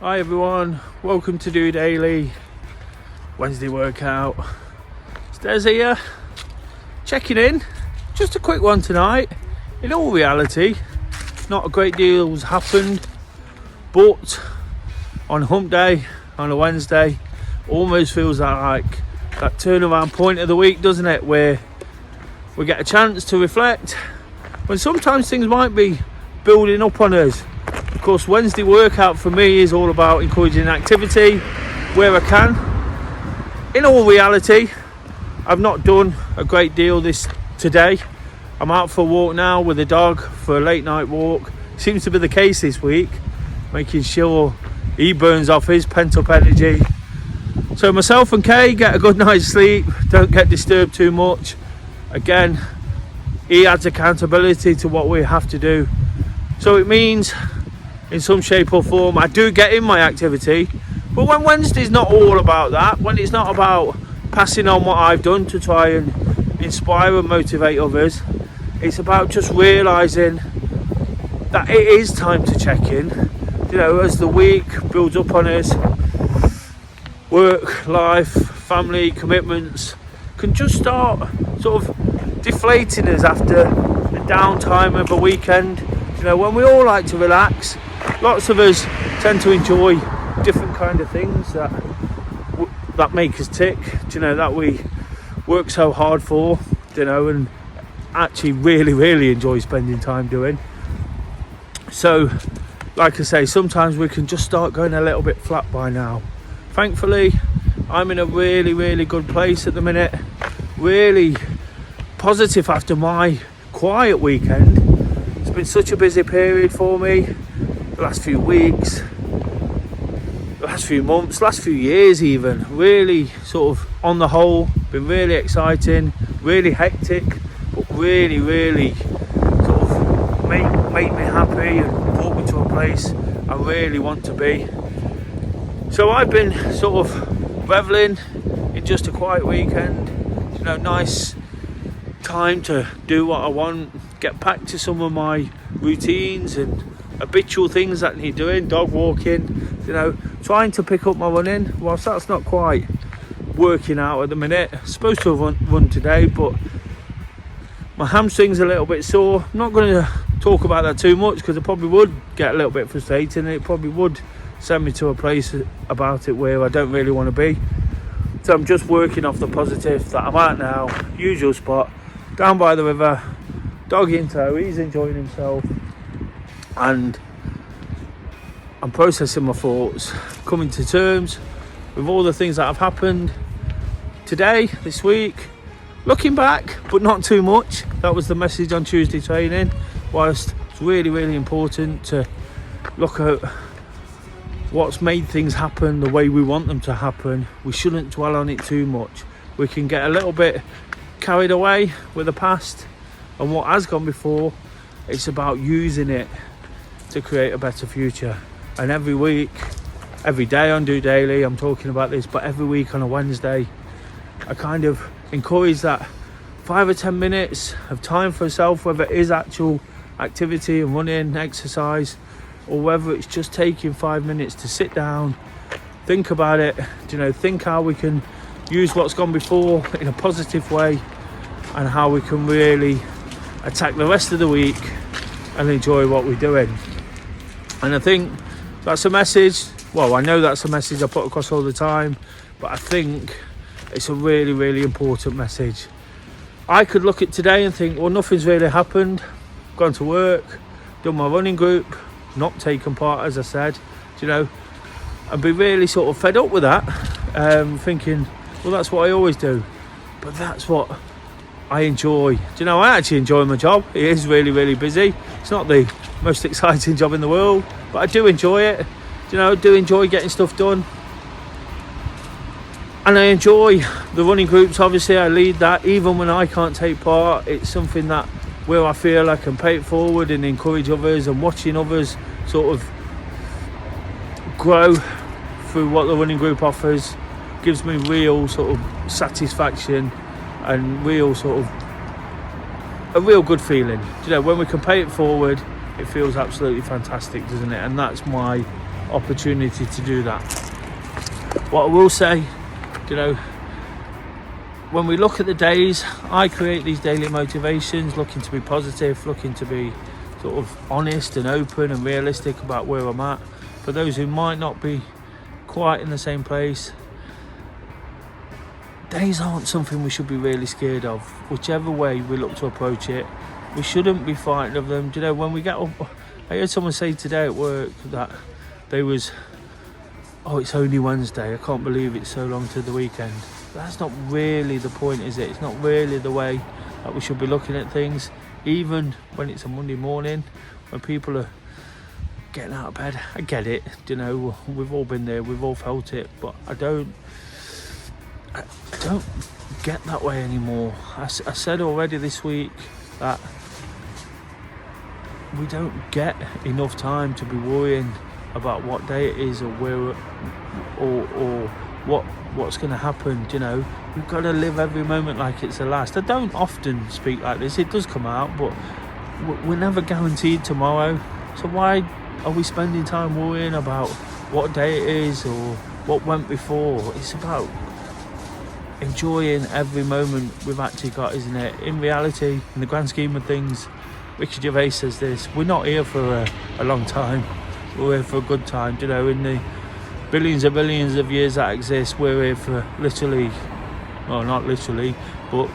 Hi everyone, welcome to DOdaily Wednesday workout. It's Des here, checking in. Just a quick one tonight. In all reality, not a great deal's happened, but on hump day, on a Wednesday, almost feels like that turnaround point of the week, doesn't it? Where we get a chance to reflect when sometimes things might be building up on us. Of course, Wednesday workout for me is all about encouraging activity where I can. In all reality, I've not done a great deal today. I'm out for a walk now with the dog for a late night walk. Seems to be the case this week, making sure he burns off his pent up energy. So myself and Kay get a good night's sleep, don't get disturbed too much. Again, he adds accountability to what we have to do. So it means in some shape or form I do get in my activity, but when Wednesday's not all about that, when it's not about passing on what I've done to try and inspire and motivate others, it's about just realising that it is time to check in. As the week builds up on us, work, life, family, commitments can just start sort of deflating us after the downtime of a weekend. When we all like to relax, lots of us tend to enjoy different kind of things that make us tick, that we work so hard for, and actually really enjoy spending time doing. So, like I say, sometimes we can just start going a little bit flat by now. Thankfully, I'm in a really good place at the minute, really positive after my quiet weekend. It's been such a busy period for me, the last few weeks, the last few months, last few years even. Really sort of on the whole been really exciting, really hectic, but really sort of make me happy and brought me to a place I really want to be. So I've been sort of reveling in just a quiet weekend, nice time to do what I want, get back to some of my routines and habitual things that need doing, dog walking, trying to pick up my running. Whilst that's not quite working out at the minute, I'm supposed to have run today, but my hamstring's a little bit sore. I'm not going to talk about that too much because I probably would get a little bit frustrated and it probably would send me to a place about it where I don't really want to be. So I'm just working off the positive that I'm at now. Usual spot, down by the river, dog in tow, he's enjoying himself, and I'm processing my thoughts, coming to terms with all the things that have happened today, this week, looking back but not too much. That was the message on Tuesday training. Whilst it's really important to look at what's made things happen the way we want them to happen, we shouldn't dwell on it too much. We can get a little bit carried away with the past and what has gone before. It's about using it to create a better future. And every week, every day on DOdaily, I'm talking about this, but every week on a Wednesday, I kind of encourage that 5 or 10 minutes of time for yourself, whether it is actual activity and running, exercise, or whether it's just taking 5 minutes to sit down, think about it, think how we can use what's gone before in a positive way and how we can really attack the rest of the week and enjoy what we're doing. And I think that's a message, I know that's a message I put across all the time, but I think it's a really important message. I could look at today and think, nothing's really happened, gone to work, done my running group, not taken part, as I said, and be really sort of fed up with that, thinking, that's what I always do, but that's what I enjoy. I actually enjoy my job. It is really busy. It's not the most exciting job in the world, but I do enjoy it. I do enjoy getting stuff done, and I enjoy the running groups. Obviously I lead that even when I can't take part. It's something that where I feel I can pay it forward and encourage others, and watching others sort of grow through what the running group offers gives me real sort of satisfaction and real sort of a real good feeling. When we can pay it forward, it feels absolutely fantastic, doesn't it? And that's my opportunity to do that. What I will say, when we look at the days, I create these daily motivations looking to be positive, looking to be sort of honest and open and realistic about where I'm at. For those who might not be quite in the same place, days aren't something we should be really scared of. Whichever way we look to approach it, we shouldn't be frightened of them. When we get up, I heard someone say today at work that it's only Wednesday, I can't believe it's so long to the weekend. That's not really the point, is it? It's not really the way that we should be looking at things. Even when it's a Monday morning, when people are getting out of bed, I get it, we've all been there, we've all felt it, but I don't get that way anymore. I said already this week that we don't get enough time to be worrying about what day it is or where or what's going to happen. We've got to live every moment like it's the last. I don't often speak like this, it does come out, but we're never guaranteed tomorrow. So why are we spending time worrying about what day it is or what went before? It's about enjoying every moment we've actually got, isn't it? In reality, in the grand scheme of things, Ricky Gervais says this: we're not here for a long time, we're here for a good time. In the billions of years that exist, we're here for literally, well, not literally, but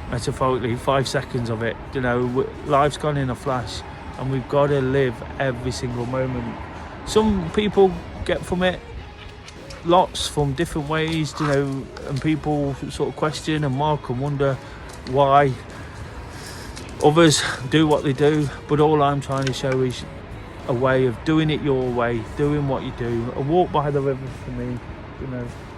metaphorically 5 seconds of it. Life's gone in a flash, and we've got to live every single moment. Some people get from it lots from different ways, and people sort of question and mock and wonder why others do what they do. But all I'm trying to show is a way of doing it your way, doing what you do. A walk by the river for me,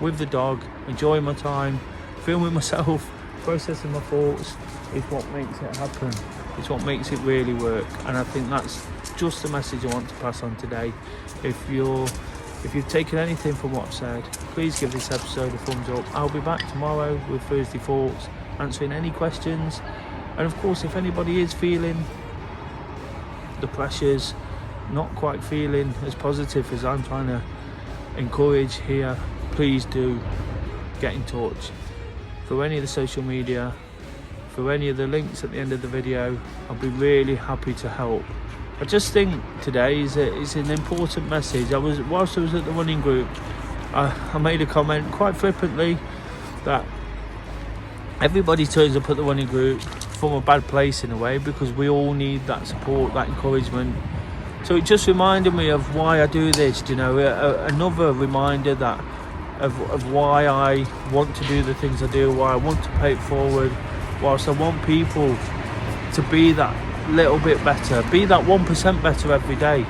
with the dog, enjoying my time, filming myself, processing my thoughts, is what makes it happen. It's what makes it really work. And I think that's just the message I want to pass on today. If you've taken anything from what I've said, please give this episode a thumbs up. I'll be back tomorrow with Thursday Thoughts, answering any questions. And of course, if anybody is feeling the pressures, not quite feeling as positive as I'm trying to encourage here, please do get in touch through any of the social media, through any of the links at the end of the video. I'll be really happy to help. I just think today is an important message. Whilst I was at the running group, I made a comment quite flippantly that everybody turns up at the running group from a bad place in a way, because we all need that support, that encouragement. So it just reminded me of why I do this, another reminder that of why I want to do the things I do, why I want to pay it forward, whilst I want people to be that little bit better, be that 1% better every day.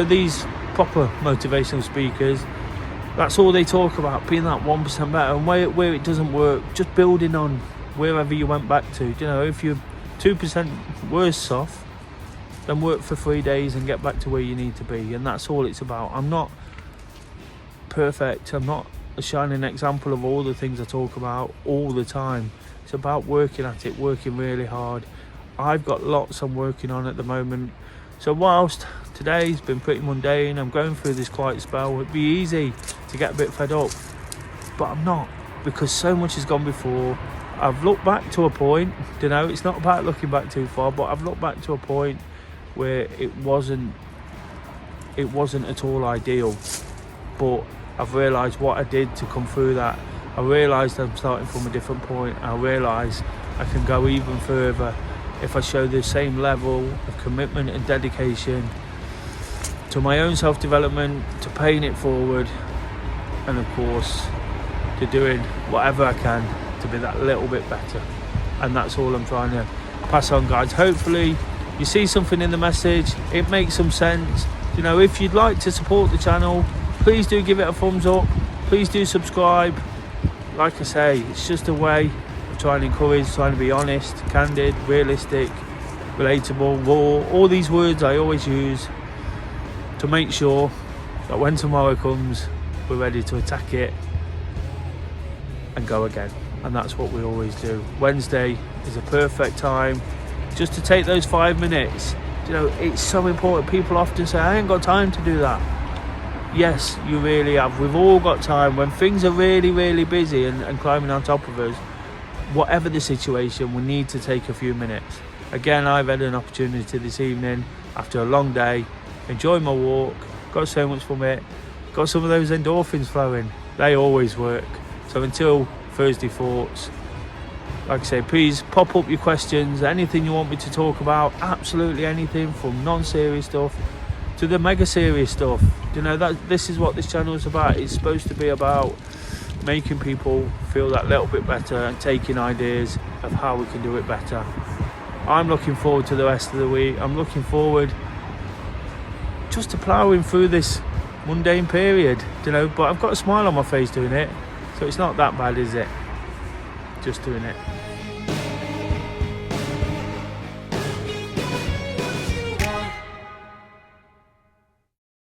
These proper motivational speakers, that's all they talk about, being that 1% better. And where it doesn't work, just building on wherever you went back to. If you're 2% worse off, then work for 3 days and get back to where you need to be. And that's all it's about. I'm not perfect, I'm not a shining example of all the things I talk about all the time. It's about working at it, working really hard. I've got lots I'm working on at the moment. So whilst today's been pretty mundane, I'm going through this quiet spell, it'd be easy to get a bit fed up, but I'm not, because so much has gone before. I've looked back to a point, it's not about looking back too far, but I've looked back to a point where it wasn't at all ideal, but I've realised what I did to come through that. I realised I'm starting from a different point. I realise I can go even further if I show the same level of commitment and dedication to my own self-development, to paying it forward, and of course to doing whatever I can to be that little bit better. And that's all I'm trying to pass on, guys. Hopefully you see something in the message, it makes some sense. If you'd like to support the channel, please do give it a thumbs up, please do subscribe. Like I say, it's just a way of trying to encourage, trying to be honest, candid, realistic, relatable, raw, all these words I always use to make sure that when tomorrow comes, we're ready to attack it and go again. And that's what we always do. Wednesday is a perfect time just to take those 5 minutes You know, it's so important. People often say, I ain't got time to do that. Yes, you really have. We've all got time. When things are really, really busy and climbing on top of us, whatever the situation, we need to take a few minutes. Again, I've had an opportunity this evening after a long day, enjoy my walk, got so much from it, got some of those endorphins flowing. They always work. So until Thursday thoughts, like I say, please pop up your questions, anything you want me to talk about, absolutely anything, from non-serious stuff to the mega serious stuff. You know, that this is what this channel is about. It's supposed to be about making people feel that little bit better and taking ideas of how we can do it better. I'm looking forward to the rest of the week. I'm looking forward just to ploughing through this mundane period, you know, but I've got a smile on my face doing it, so it's not that bad, is it? Just doing it.